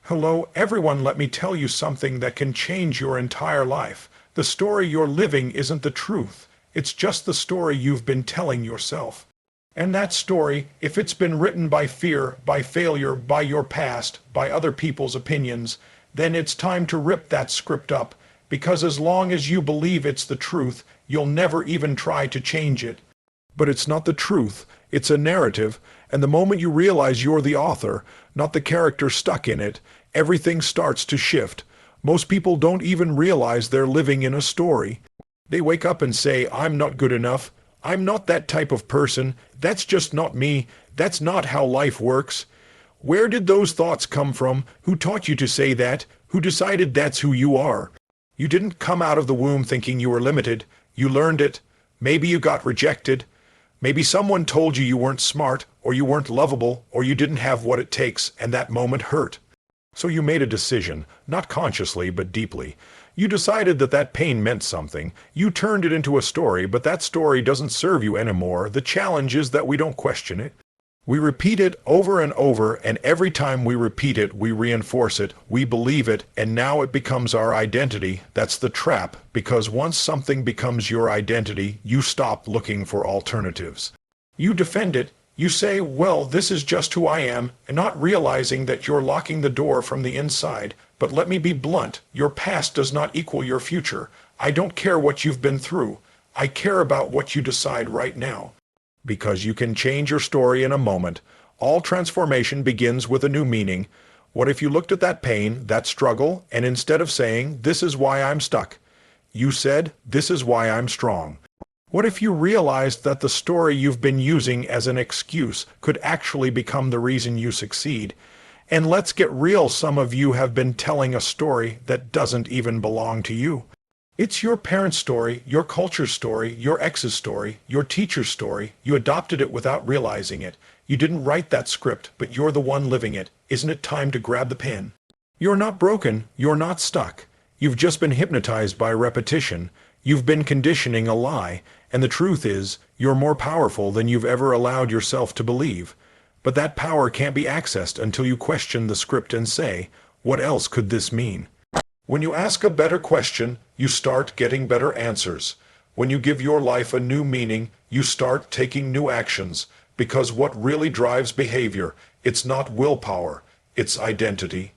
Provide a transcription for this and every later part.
Hello, everyone. Let me tell you something that can change your entire life. The story you're living isn't the truth. It's just the story you've been telling yourself. And that story, if it's been written by fear, by failure, by your past, by other people's opinions, then it's time to rip that script up, because as long as you believe it's the truth, you'll never even try to change it. But it's not the truth. It's a narrative, and the moment you realize you're the author, not the character stuck in it, everything starts to shift. Most people don't even realize they're living in a story. They wake up and say, I'm not good enough. I'm not that type of person. That's just not me. That's not how life works. Where did those thoughts come from? Who taught you to say that? Who decided that's who you are? You didn't come out of the womb thinking you were limited. You learned it. Maybe you got rejected. Maybe someone told you you weren't smart, or you weren't lovable, or you didn't have what it takes, and that moment hurt. So you made a decision, not consciously but deeply. You decided that that pain meant something. You turned it into a story, but that story doesn't serve you anymore. The challenge is that we don't question it. We repeat it over and over, and every time we repeat it, we reinforce it, we believe it, and now it becomes our identity. That's the trap, because once something becomes your identity, you stop looking for alternatives. You defend it. You say, well, this is just who I am, and not realizing that you're locking the door from the inside. But let me be blunt, your past does not equal your future. I don't care what you've been through. I care about what you decide right now. Because you can change your story in a moment. All transformation begins with a new meaning. What if you looked at that pain, that struggle, and instead of saying, this is why I'm stuck, you said, this is why I'm strong? What if you realized that the story you've been using as an excuse could actually become the reason you succeed? And let's get real, some of you have been telling a story that doesn't even belong to you. It's your parents' story, your culture's story, your ex's story, your teacher's story. You adopted it without realizing it. You didn't write that script, but you're the one living it. Isn't it time to grab the pen? You're not broken. You're not stuck. You've just been hypnotized by repetition. You've been conditioning a lie. And the truth is, you're more powerful than you've ever allowed yourself to believe. But that power can't be accessed until you question the script and say, what else could this mean? When you ask a better question, you start getting better answers. When you give your life a new meaning, you start taking new actions. Because what really drives behavior, it's not willpower, it's identity.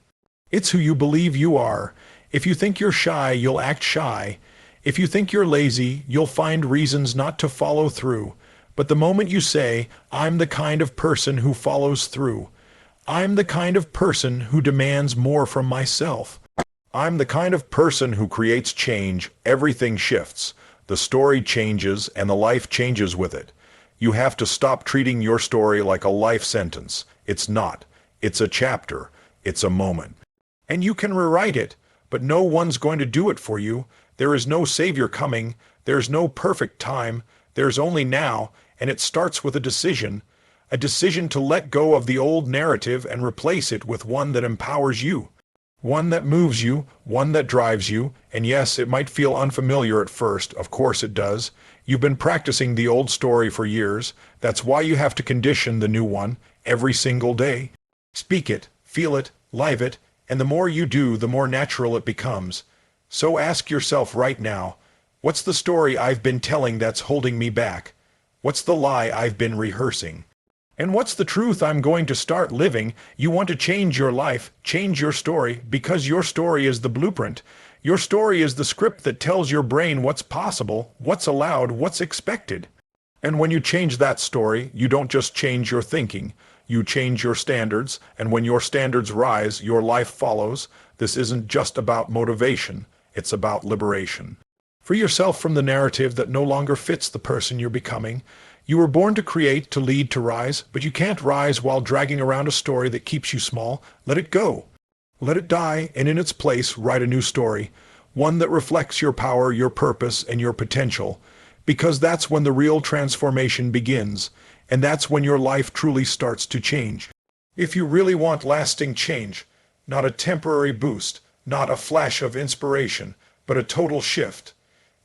It's who you believe you are. If you think you're shy, you'll act shy. If you think you're lazy, you'll find reasons not to follow through. But the moment you say, I'm the kind of person who follows through. I'm the kind of person who demands more from myself. I'm the kind of person who creates change. Everything shifts. The story changes and the life changes with it. You have to stop treating your story like a life sentence. It's not. It's a chapter. It's a moment. And you can rewrite it, but no one's going to do it for you. There is no savior coming. There's no perfect time. There's only now, and it starts with a decision to let go of the old narrative and replace it with one that empowers you. One that moves you, one that drives you, and yes, it might feel unfamiliar at first, of course it does. You've been practicing the old story for years. That's why you have to condition the new one every single day. Speak it, feel it, live it, and the more you do, the more natural it becomes. So ask yourself right now, what's the story I've been telling that's holding me back? What's the lie I've been rehearsing? And what's the truth I'm going to start living? You want to change your life, change your story, because your story is the blueprint. Your story is the script that tells your brain what's possible, what's allowed, what's expected. And when you change that story, you don't just change your thinking. You change your standards, and when your standards rise, your life follows. This isn't just about motivation. It's about liberation. Free yourself from the narrative that no longer fits the person you're becoming. You were born to create, to lead, to rise, but you can't rise while dragging around a story that keeps you small. Let it go. Let it die, and in its place, write a new story, one that reflects your power, your purpose, and your potential, because that's when the real transformation begins, and that's when your life truly starts to change. If you really want lasting change, not a temporary boost, not a flash of inspiration, but a total shift,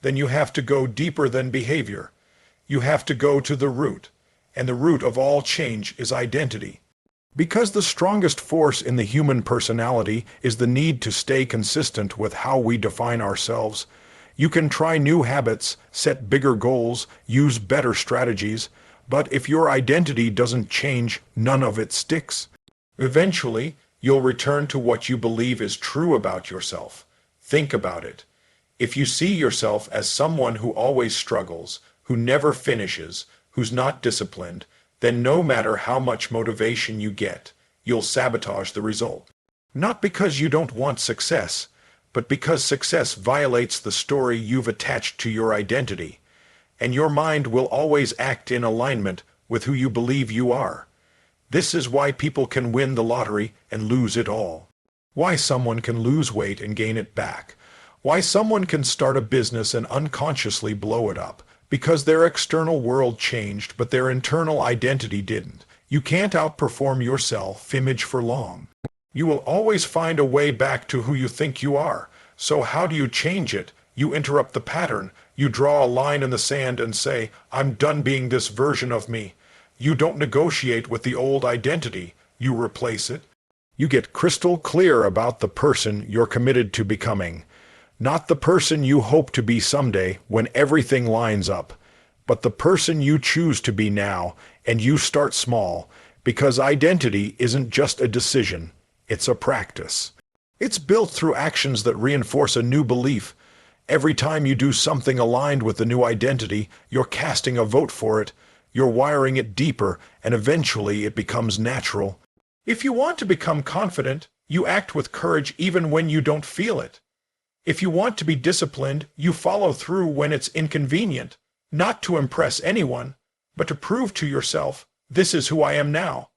then you have to go deeper than behavior. You have to go to the root, and the root of all change is identity. Because the strongest force in the human personality is the need to stay consistent with how we define ourselves. You can try new habits, set bigger goals, use better strategies, but if your identity doesn't change, none of it sticks. Eventually, you'll return to what you believe is true about yourself. Think about it. If you see yourself as someone who always struggles, who never finishes, who's not disciplined, then no matter how much motivation you get, you'll sabotage the result. Not because you don't want success, but because success violates the story you've attached to your identity, and your mind will always act in alignment with who you believe you are. This is why people can win the lottery and lose it all. Why someone can lose weight and gain it back. Why someone can start a business and unconsciously blow it up. Because their external world changed, but their internal identity didn't. You can't outperform your self-image for long. You will always find a way back to who you think you are. So how do you change it? You interrupt the pattern. You draw a line in the sand and say, I'm done being this version of me. You don't negotiate with the old identity. You replace it. You get crystal clear about the person you're committed to becoming. Not the person you hope to be someday when everything lines up, but the person you choose to be now, and you start small, because identity isn't just a decision, it's a practice. It's built through actions that reinforce a new belief. Every time you do something aligned with the new identity, you're casting a vote for it, you're wiring it deeper, and eventually it becomes natural. If you want to become confident, you act with courage even when you don't feel it. If you want to be disciplined, you follow through when it's inconvenient, not to impress anyone, but to prove to yourself, this is who I am now.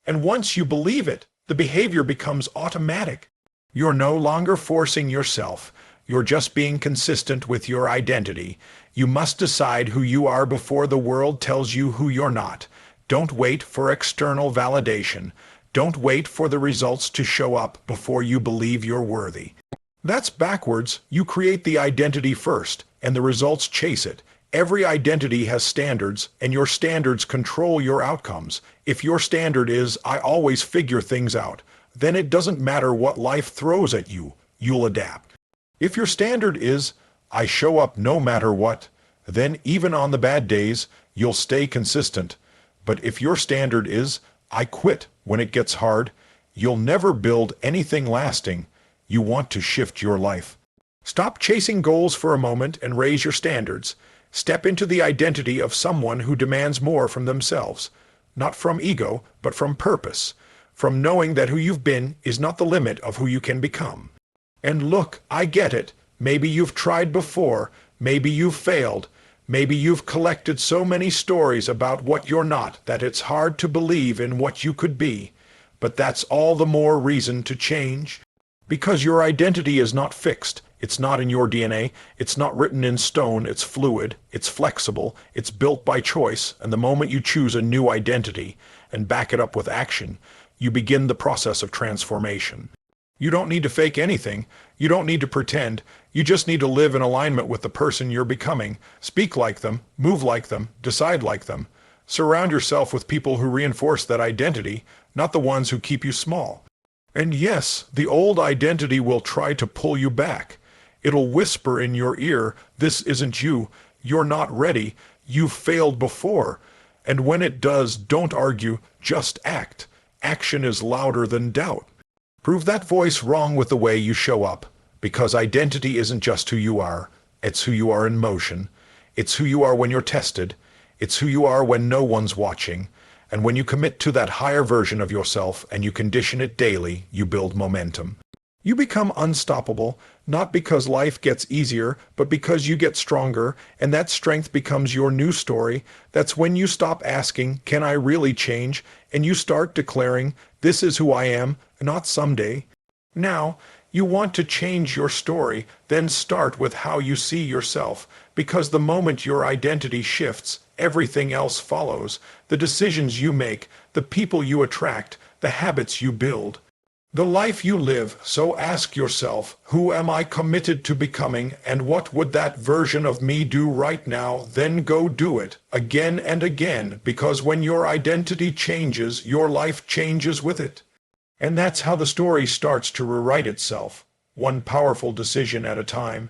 And once you believe it, the behavior becomes automatic. You're no longer forcing yourself. You're just being consistent with your identity. You must decide who you are before the world tells you who you're not. Don't wait for external validation. Don't wait for the results to show up before you believe you're worthy. That's backwards. You create the identity first, and the results chase it. Every identity has standards, and your standards control your outcomes. If your standard is, I always figure things out, then it doesn't matter what life throws at you, you'll adapt. If your standard is, I show up no matter what, then even on the bad days, you'll stay consistent. But if your standard is, I quit when it gets hard, you'll never build anything lasting. You want to shift your life. Stop chasing goals for a moment and raise your standards. Step into the identity of someone who demands more from themselves. Not from ego, but from purpose. From knowing that who you've been is not the limit of who you can become. And look, I get it. Maybe you've tried before. Maybe you've failed. Maybe you've collected so many stories about what you're not that it's hard to believe in what you could be. But that's all the more reason to change. Because your identity is not fixed. It's not in your DNA. It's not written in stone. It's fluid. It's flexible. It's built by choice. And the moment you choose a new identity and back it up with action, you begin the process of transformation. You don't need to fake anything. You don't need to pretend. You just need to live in alignment with the person you're becoming. Speak like them, move like them, decide like them. Surround yourself with people who reinforce that identity, not the ones who keep you small. And yes, the old identity will try to pull you back. It'll whisper in your ear, this isn't you, you're not ready, you've failed before. And when it does, don't argue, just act. Action is louder than doubt. Prove that voice wrong with the way you show up, because identity isn't just who you are, it's who you are in motion. It's who you are when you're tested. It's who you are when no one's watching. And when you commit to that higher version of yourself and you condition it daily, you build momentum. You become unstoppable, not because life gets easier, but because you get stronger, and that strength becomes your new story. That's when you stop asking, can I really change? And you start declaring, this is who I am, not someday. Now, you want to change your story, then start with how you see yourself, because the moment your identity shifts, everything else follows. The decisions you make, the people you attract, the habits you build. The life you live, so ask yourself, who am I committed to becoming, and what would that version of me do right now? Then go do it, again and again, because when your identity changes, your life changes with it. And that's how the story starts to rewrite itself, one powerful decision at a time.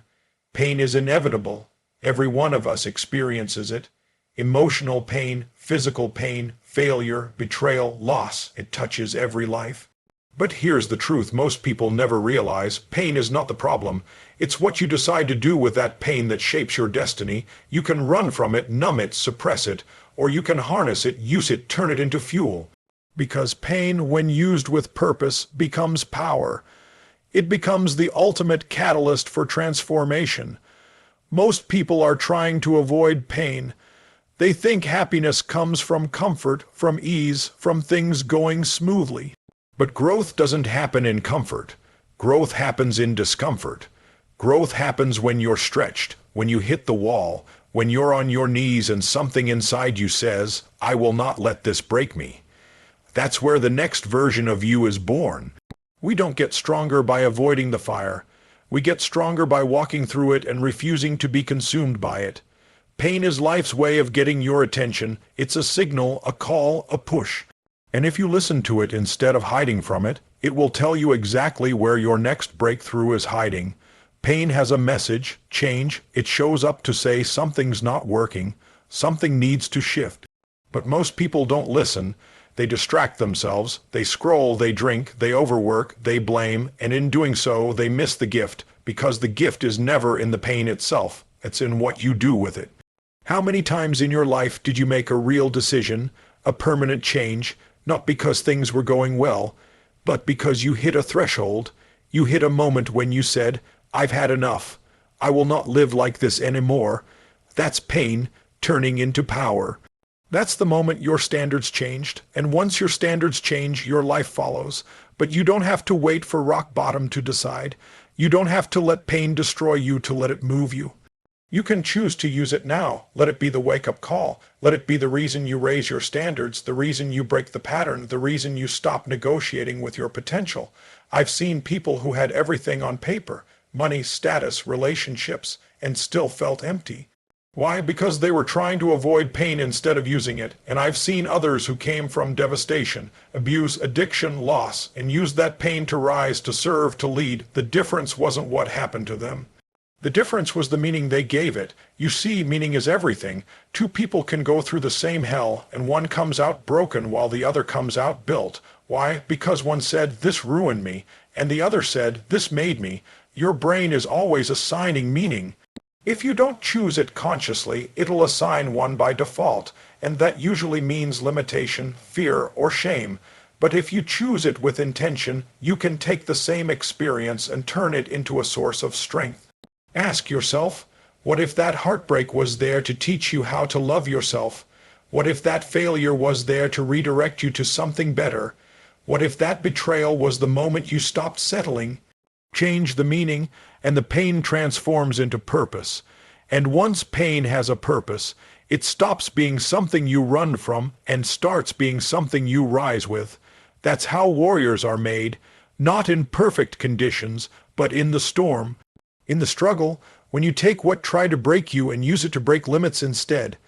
Pain is inevitable. Every one of us experiences it. Emotional pain, physical pain, failure, betrayal, loss. It touches every life. But here's the truth most people never realize. Pain is not the problem. It's what you decide to do with that pain that shapes your destiny. You can run from it, numb it, suppress it, or you can harness it, use it, turn it into fuel. Because pain, when used with purpose, becomes power. It becomes the ultimate catalyst for transformation. Most people are trying to avoid pain. They think happiness comes from comfort, from ease, from things going smoothly. But growth doesn't happen in comfort. Growth happens in discomfort. Growth happens when you're stretched, when you hit the wall, when you're on your knees and something inside you says, I will not let this break me. That's where the next version of you is born. We don't get stronger by avoiding the fire. We get stronger by walking through it and refusing to be consumed by it. Pain is life's way of getting your attention. It's a signal, a call, a push. And if you listen to it instead of hiding from it, it will tell you exactly where your next breakthrough is hiding. Pain has a message, change. It shows up to say something's not working, something needs to shift. But most people don't listen. They distract themselves, they scroll, they drink, they overwork, they blame, and in doing so, they miss the gift, because the gift is never in the pain itself. It's in what you do with it. How many times in your life did you make a real decision, a permanent change, not because things were going well, but because you hit a threshold, you hit a moment when you said, I've had enough. I will not live like this anymore. That's pain turning into power. That's the moment your standards changed, and once your standards change, your life follows. But you don't have to wait for rock bottom to decide. You don't have to let pain destroy you to let it move you. You can choose to use it now. Let it be the wake-up call. Let it be the reason you raise your standards, the reason you break the pattern, the reason you stop negotiating with your potential. I've seen people who had everything on paper, money, status, relationships, and still felt empty. Why? Because they were trying to avoid pain instead of using it. And I've seen others who came from devastation, abuse, addiction, loss, and used that pain to rise, to serve, to lead. The difference wasn't what happened to them. The difference was the meaning they gave it. You see, meaning is everything. Two people can go through the same hell, and one comes out broken while the other comes out built. Why? Because one said, this ruined me, and the other said, this made me. Your brain is always assigning meaning. If you don't choose it consciously, it'll assign one by default, and that usually means limitation, fear, or shame. But if you choose it with intention, you can take the same experience and turn it into a source of strength. Ask yourself, what if that heartbreak was there to teach you how to love yourself? What if that failure was there to redirect you to something better? What if that betrayal was the moment you stopped settling? Change the meaning, and the pain transforms into purpose. And once pain has a purpose, it stops being something you run from and starts being something you rise with. That's how warriors are made, not in perfect conditions, but in the storm. In the struggle, when you take what tried to break you and use it to break limits instead.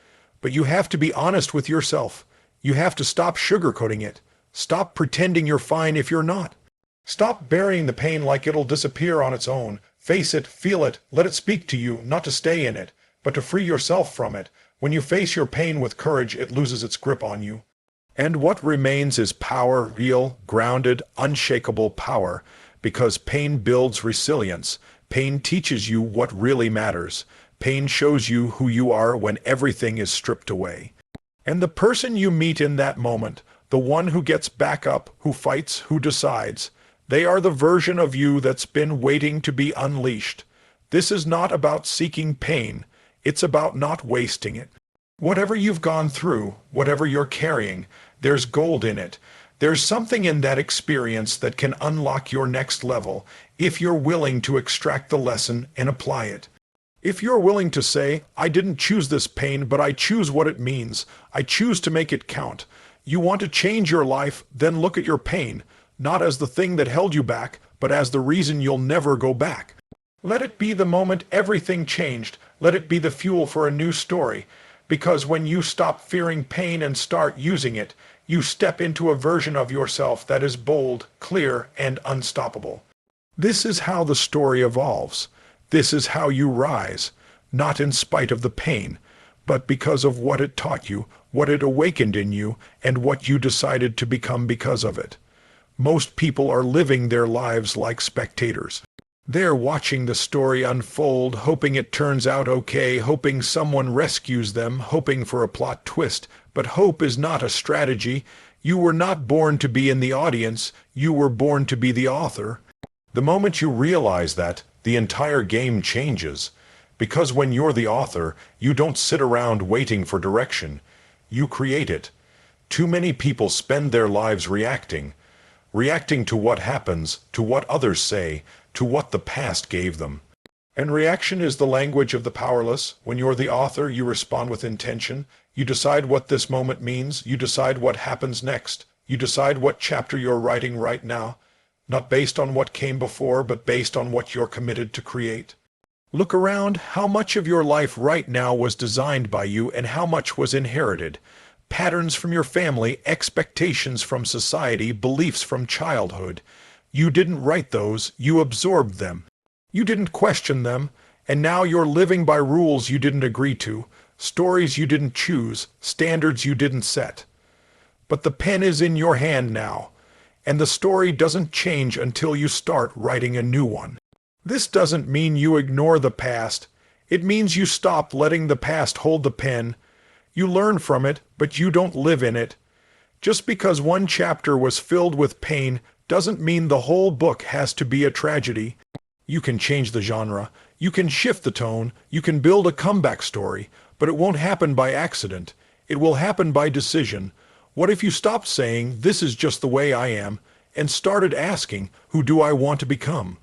But you have to be honest with yourself. You have to stop sugarcoating it. Stop pretending you're fine if you're not. Stop burying the pain like it'll disappear on its own. Face it, feel it, let it speak to you, not to stay in it, but to free yourself from it. When you face your pain with courage, it loses its grip on you. And what remains is power, real, grounded, unshakable power, because pain builds resilience. Pain teaches you what really matters. Pain shows you who you are when everything is stripped away. And the person you meet in that moment, the one who gets back up, who fights, who decides, they are the version of you that's been waiting to be unleashed. This is not about seeking pain. It's about not wasting it. Whatever you've gone through, whatever you're carrying, there's gold in it. There's something in that experience that can unlock your next level if you're willing to extract the lesson and apply it. If you're willing to say, I didn't choose this pain, but I choose what it means. I choose to make it count. You want to change your life, then look at your pain. not as the thing that held you back, but as the reason you'll never go back. Let it be the moment everything changed. Let it be the fuel for a new story. Because when you stop fearing pain and start using it, you step into a version of yourself that is bold, clear, and unstoppable. This is how the story evolves. This is how you rise, not in spite of the pain, but because of what it taught you, what it awakened in you, and what you decided to become because of it. Most people are living their lives like spectators. They're watching the story unfold, hoping it turns out okay, hoping someone rescues them, hoping for a plot twist. But hope is not a strategy. You were not born to be in the audience. You were born to be the author. The moment you realize that, the entire game changes. Because when you're the author, you don't sit around waiting for direction. You create it. Too many people spend their lives reacting to what happens, to what others say, to what the past gave them. And reaction is the language of the powerless. When you're the author, you respond with intention. You decide what this moment means. You decide what happens next. You decide what chapter you're writing right now, not based on what came before, but based on what you're committed to create. Look around. How much of your life right now was designed by you and how much was inherited? Patterns from your family, expectations from society, beliefs from childhood. You didn't write those, you absorbed them. You didn't question them, and now you're living by rules you didn't agree to, stories you didn't choose, standards you didn't set. But the pen is in your hand now, and the story doesn't change until you start writing a new one. This doesn't mean you ignore the past. It means you stop letting the past hold the pen. You learn from it, but you don't live in it. Just because one chapter was filled with pain doesn't mean the whole book has to be a tragedy. You can change the genre, you can shift the tone, you can build a comeback story, but it won't happen by accident. It will happen by decision. What if you stopped saying, "This is just the way I am," and started asking, "Who do I want to become?"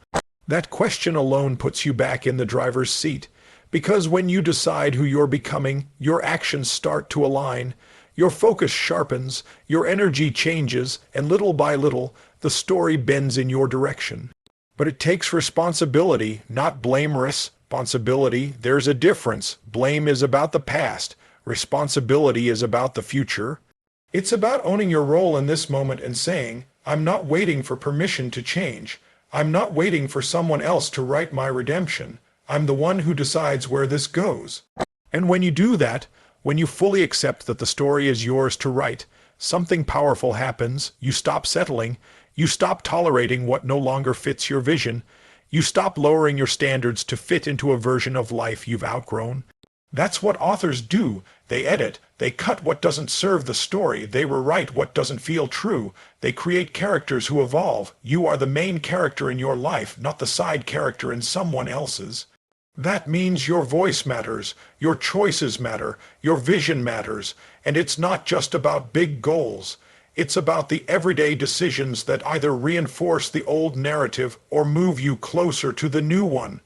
That question alone puts you back in the driver's seat. Because when you decide who you're becoming, your actions start to align. Your focus sharpens, your energy changes, and little by little, the story bends in your direction. But it takes responsibility, not blame. Responsibility, there's a difference. Blame is about the past. Responsibility is about the future. It's about owning your role in this moment and saying, "I'm not waiting for permission to change. I'm not waiting for someone else to write my redemption. I'm the one who decides where this goes." And when you do that, when you fully accept that the story is yours to write, something powerful happens. You stop settling. You stop tolerating what no longer fits your vision. You stop lowering your standards to fit into a version of life you've outgrown. That's what authors do. They edit. They cut what doesn't serve the story. They rewrite what doesn't feel true. They create characters who evolve. You are the main character in your life, not the side character in someone else's. That means your voice matters, your choices matter, your vision matters, and it's not just about big goals. It's about the everyday decisions that either reinforce the old narrative or move you closer to the new one.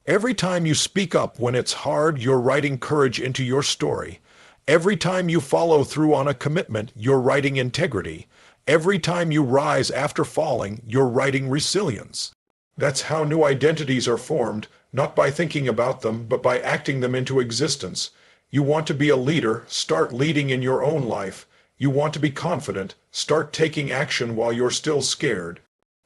Every time you speak up when it's hard, you're writing courage into your story. Every time you follow through on a commitment, you're writing integrity. Every time you rise after falling, you're writing resilience. That's how new identities are formed, not by thinking about them, but by acting them into existence. You want to be a leader, start leading in your own life. You want to be confident, start taking action while you're still scared.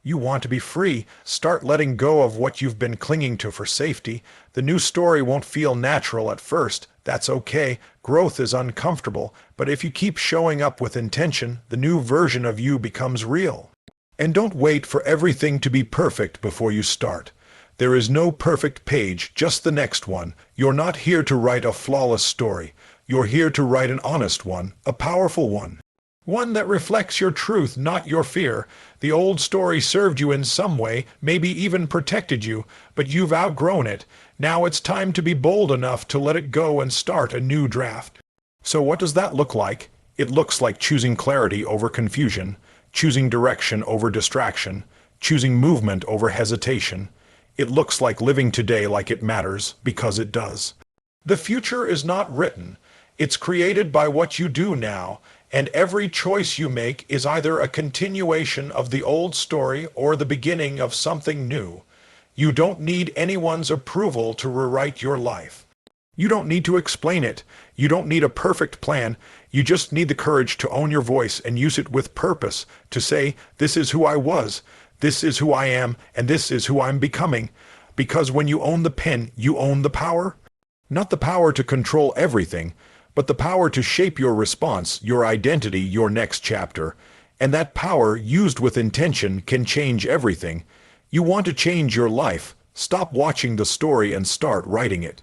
You want to be free, start letting go of what you've been clinging to for safety. The new story won't feel natural at first. That's okay. Growth is uncomfortable, but if you keep showing up with intention, the new version of you becomes real. And don't wait for everything to be perfect before you start. There is no perfect page, just the next one. You're not here to write a flawless story. You're here to write an honest one, a powerful one. One that reflects your truth, not your fear. The old story served you in some way, maybe even protected you, but you've outgrown it. Now it's time to be bold enough to let it go and start a new draft. So what does that look like? It looks like choosing clarity over confusion, choosing direction over distraction, choosing movement over hesitation. It looks like living today like it matters, because it does. The future is not written. It's created by what you do now, And every choice you make is either a continuation of the old story or the beginning of something new. You don't need anyone's approval to rewrite your life. You don't need to explain it. You don't need a perfect plan. You just need the courage to own your voice and use it with purpose, to say, this is who I was, this is who I am, and this is who I'm becoming. Because when you own the pen, you own the power. Not the power to control everything, but the power to shape your response, your identity, your next chapter. And that power, used with intention, can change everything. You want to change your life. Stop watching the story and start writing it.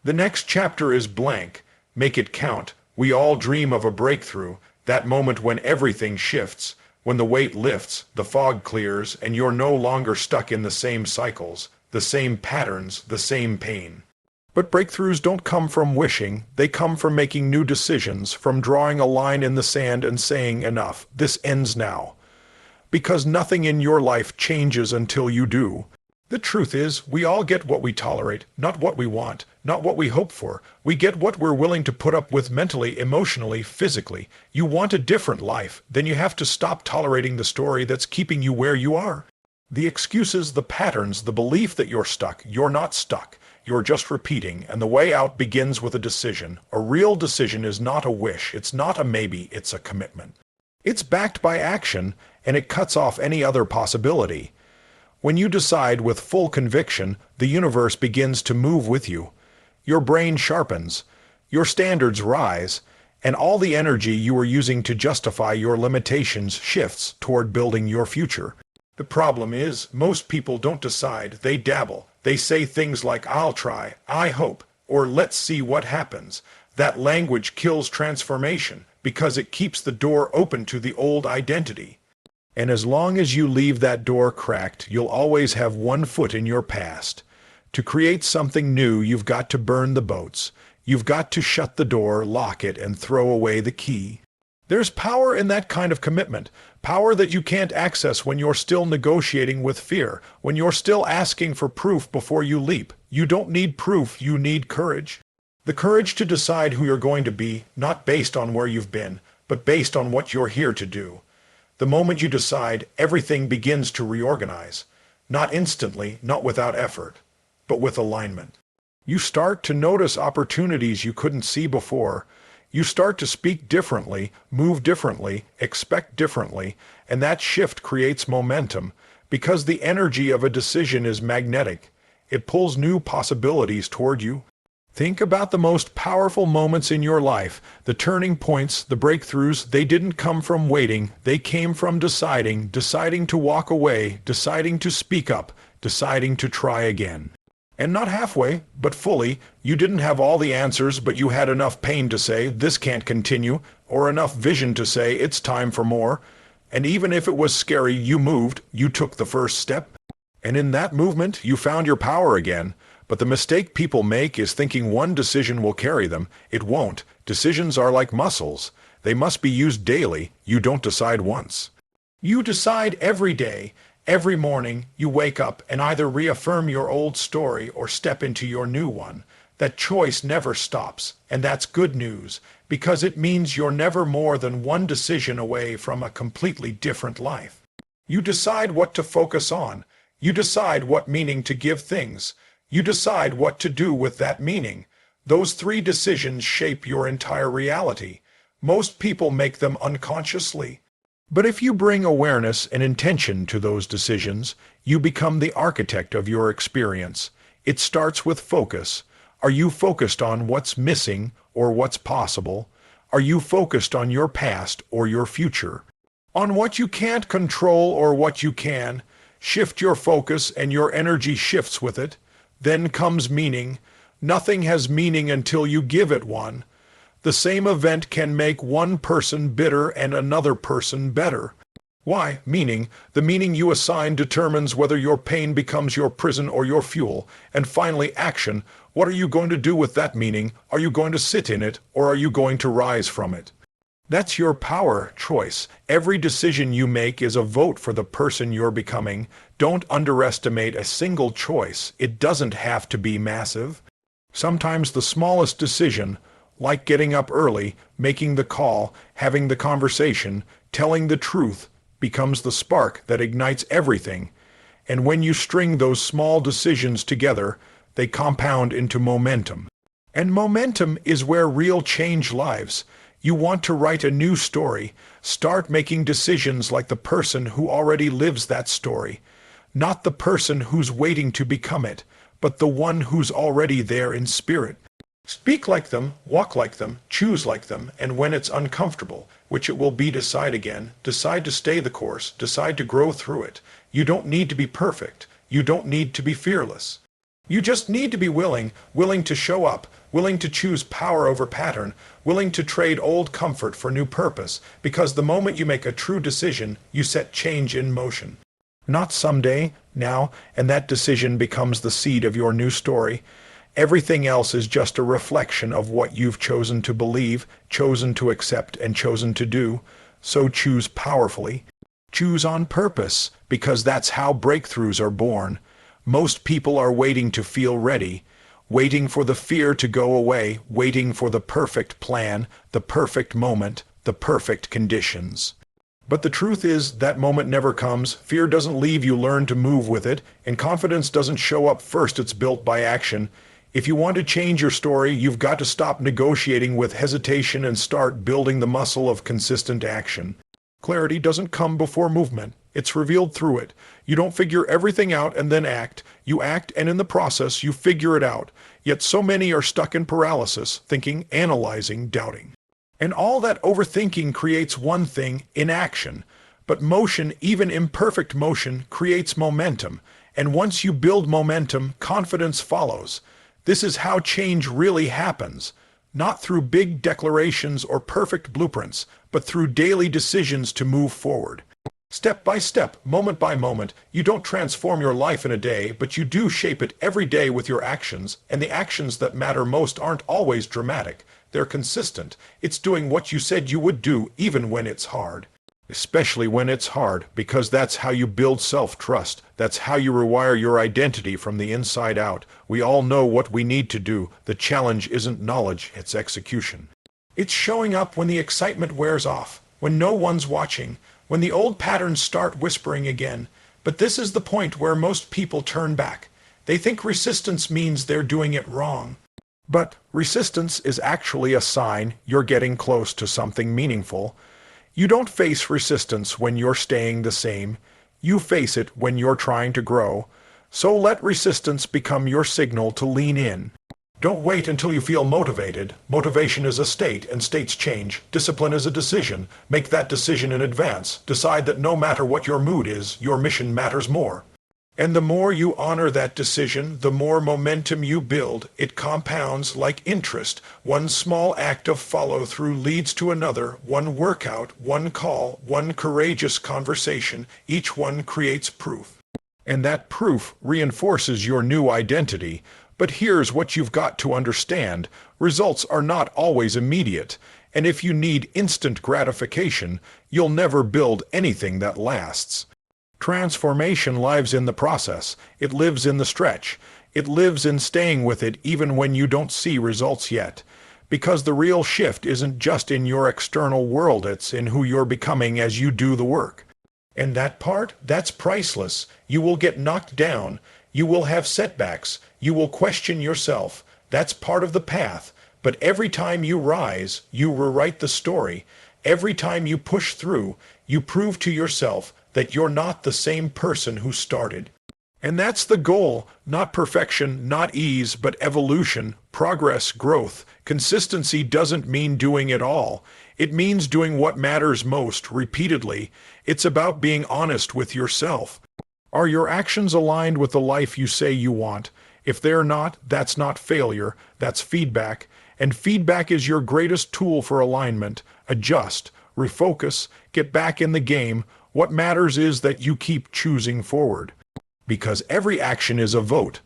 The next chapter is blank. Make it count. We all dream of a breakthrough, that moment when everything shifts, when the weight lifts, the fog clears, and you're no longer stuck in the same cycles, the same patterns, the same pain. But breakthroughs don't come from wishing. They come from making new decisions, from drawing a line in the sand and saying, enough, this ends now. Because nothing in your life changes until you do. The truth is, we all get what we tolerate, not what we want, not what we hope for. We get what we're willing to put up with mentally, emotionally, physically. You want a different life, then you have to stop tolerating the story that's keeping you where you are. The excuses, the patterns, the belief that you're stuck. You're not stuck. You're just repeating, and the way out begins with a decision. A real decision is not a wish. It's not a maybe. It's a commitment. It's backed by action, and it cuts off any other possibility. When you decide with full conviction, the universe begins to move with you. Your brain sharpens, your standards rise, and all the energy you were using to justify your limitations shifts toward building your future. The problem is, most people don't decide, they dabble. They say things like, I'll try, I hope, or let's see what happens. That language kills transformation because it keeps the door open to the old identity. And as long as you leave that door cracked, you'll always have one foot in your past. To create something new, you've got to burn the boats. You've got to shut the door, lock it, and throw away the key. There's power in that kind of commitment, power that you can't access when you're still negotiating with fear, when you're still asking for proof before you leap. You don't need proof, you need courage. The courage to decide who you're going to be, not based on where you've been, but based on what you're here to do. The moment you decide, everything begins to reorganize. Not instantly, not without effort, but with alignment. You start to notice opportunities you couldn't see before. You start to speak differently, move differently, expect differently, and that shift creates momentum, because the energy of a decision is magnetic. It pulls new possibilities toward you. Think about the most powerful moments in your life, the turning points, the breakthroughs. They didn't come from waiting, they came from deciding to walk away, deciding to speak up, deciding to try again. And not halfway, but fully. You didn't have all the answers, but you had enough pain to say, this can't continue, or enough vision to say, it's time for more. And even if it was scary, you moved, you took the first step. And in that movement, you found your power again. But the mistake people make is thinking one decision will carry them. It won't. Decisions are like muscles. They must be used daily. You don't decide once. You decide every day. Every morning, you wake up and either reaffirm your old story or step into your new one. That choice never stops, and that's good news, because it means you're never more than one decision away from a completely different life. You decide what to focus on. You decide what meaning to give things. You decide what to do with that meaning. Those three decisions shape your entire reality. Most people make them unconsciously. But if you bring awareness and intention to those decisions, you become the architect of your experience. It starts with focus. Are you focused on what's missing or what's possible? Are you focused on your past or your future? On what you can't control or what you can? Shift your focus and your energy shifts with it. Then comes meaning. Nothing has meaning until you give it one. The same event can make one person bitter and another person better. Why? Meaning. The meaning you assign determines whether your pain becomes your prison or your fuel. And finally, action. What are you going to do with that meaning? Are you going to sit in it, or are you going to rise from it? That's your power choice. Every decision you make is a vote for the person you're becoming. Don't underestimate a single choice. It doesn't have to be massive. Sometimes the smallest decision, like getting up early, making the call, having the conversation, telling the truth, becomes the spark that ignites everything. And when you string those small decisions together, they compound into momentum. And momentum is where real change lives. You want to write a new story, start making decisions like the person who already lives that story. Not the person who's waiting to become it, but the one who's already there in spirit. Speak like them, walk like them, choose like them, and when it's uncomfortable, which it will be, decide again, decide to stay the course, decide to grow through it. You don't need to be perfect. You don't need to be fearless. You just need to be willing to show up, willing to choose power over pattern, willing to trade old comfort for new purpose, because the moment you make a true decision, you set change in motion. Not someday, now, and that decision becomes the seed of your new story. Everything else is just a reflection of what you've chosen to believe, chosen to accept, and chosen to do. So choose powerfully. Choose on purpose, because that's how breakthroughs are born. Most people are waiting to feel ready, waiting for the fear to go away, waiting for the perfect plan, the perfect moment, the perfect conditions. But the truth is that moment never comes. Fear doesn't leave, you learn to move with it, and confidence doesn't show up first, it's built by action. If you want to change your story, you've got to stop negotiating with hesitation and start building the muscle of consistent action. Clarity doesn't come before movement. It's revealed through it. You don't figure everything out and then act. You act, and in the process, you figure it out. Yet so many are stuck in paralysis, thinking, analyzing, doubting. And all that overthinking creates one thing, inaction. But motion, even imperfect motion, creates momentum. And once you build momentum, confidence follows. This is how change really happens. Not through big declarations or perfect blueprints, but through daily decisions to move forward. Step by step, moment by moment, you don't transform your life in a day, but you do shape it every day with your actions, and the actions that matter most aren't always dramatic. They're consistent. It's doing what you said you would do, even when it's hard. Especially when it's hard, because that's how you build self-trust. That's how you rewire your identity from the inside out. We all know what we need to do. The challenge isn't knowledge, it's execution. It's showing up when the excitement wears off, when no one's watching, when the old patterns start whispering again. But this is the point where most people turn back. They think resistance means they're doing it wrong. But resistance is actually a sign you're getting close to something meaningful. You don't face resistance when you're staying the same. You face it when you're trying to grow. So let resistance become your signal to lean in. Don't wait until you feel motivated. Motivation is a state, and states change. Discipline is a decision. Make that decision in advance. Decide that no matter what your mood is, your mission matters more. And the more you honor that decision, the more momentum you build. It compounds like interest. One small act of follow-through leads to another. One workout, one call, one courageous conversation. Each one creates proof. And that proof reinforces your new identity. But here's what you've got to understand. Results are not always immediate. And if you need instant gratification, you'll never build anything that lasts. Transformation lives in the process. It lives in the stretch. It lives in staying with it even when you don't see results yet. Because the real shift isn't just in your external world, it's in who you're becoming as you do the work. And that part, that's priceless. You will get knocked down. You will have setbacks. You will question yourself. That's part of the path. But every time you rise, you rewrite the story. Every time you push through, you prove to yourself that you're not the same person who started. And that's the goal, not perfection, not ease, but evolution, progress, growth. Consistency doesn't mean doing it all. It means doing what matters most, repeatedly. It's about being honest with yourself. Are your actions aligned with the life you say you want? If they're not, that's not failure, that's feedback. And feedback is your greatest tool for alignment. Adjust, refocus, get back in the game. What matters is that you keep choosing forward. Because every action is a vote.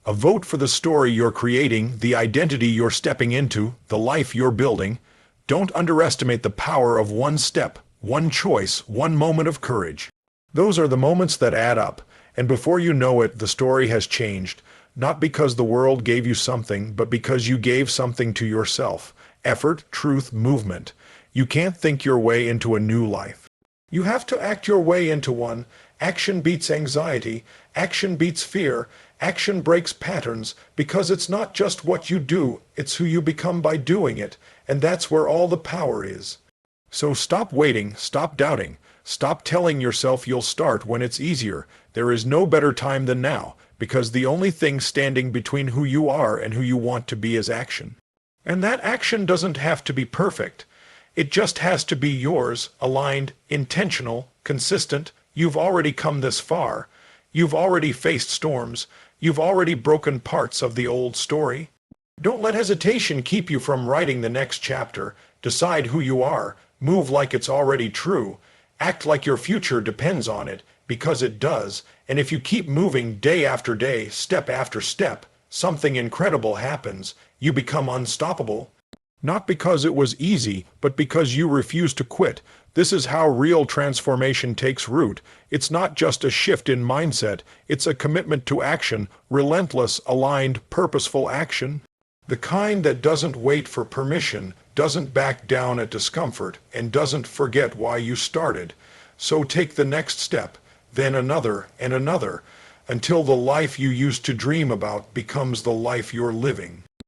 A vote for the story you're creating, the identity you're stepping into, the life you're building. Don't underestimate the power of one step, one choice, one moment of courage. Those are the moments that add up, and before you know it, the story has changed, not because the world gave you something, but because you gave something to yourself. effort, truth, movement. You can't think your way into a new life. You have to act your way into one. Action beats anxiety. Action beats fear. Action breaks patterns because it's not just what you do, it's who you become by doing it. And that's where all the power is. So stop waiting, stop doubting, stop telling yourself you'll start when it's easier. There is no better time than now, because the only thing standing between who you are and who you want to be is action. And that action doesn't have to be perfect. It just has to be yours, aligned, intentional, consistent. You've already come this far. You've already faced storms. You've already broken parts of the old story. Don't let hesitation keep you from writing the next chapter. Decide who you are. Move like it's already true. Act like your future depends on it, because it does. And if you keep moving day after day, step after step, something incredible happens. You become unstoppable. Not because it was easy, but because you refuse to quit. This is how real transformation takes root. It's not just a shift in mindset, it's a commitment to action, relentless, aligned, purposeful action. The kind that doesn't wait for permission, doesn't back down at discomfort, and doesn't forget why you started. So take the next step, then another and another, until the life you used to dream about becomes the life you're living.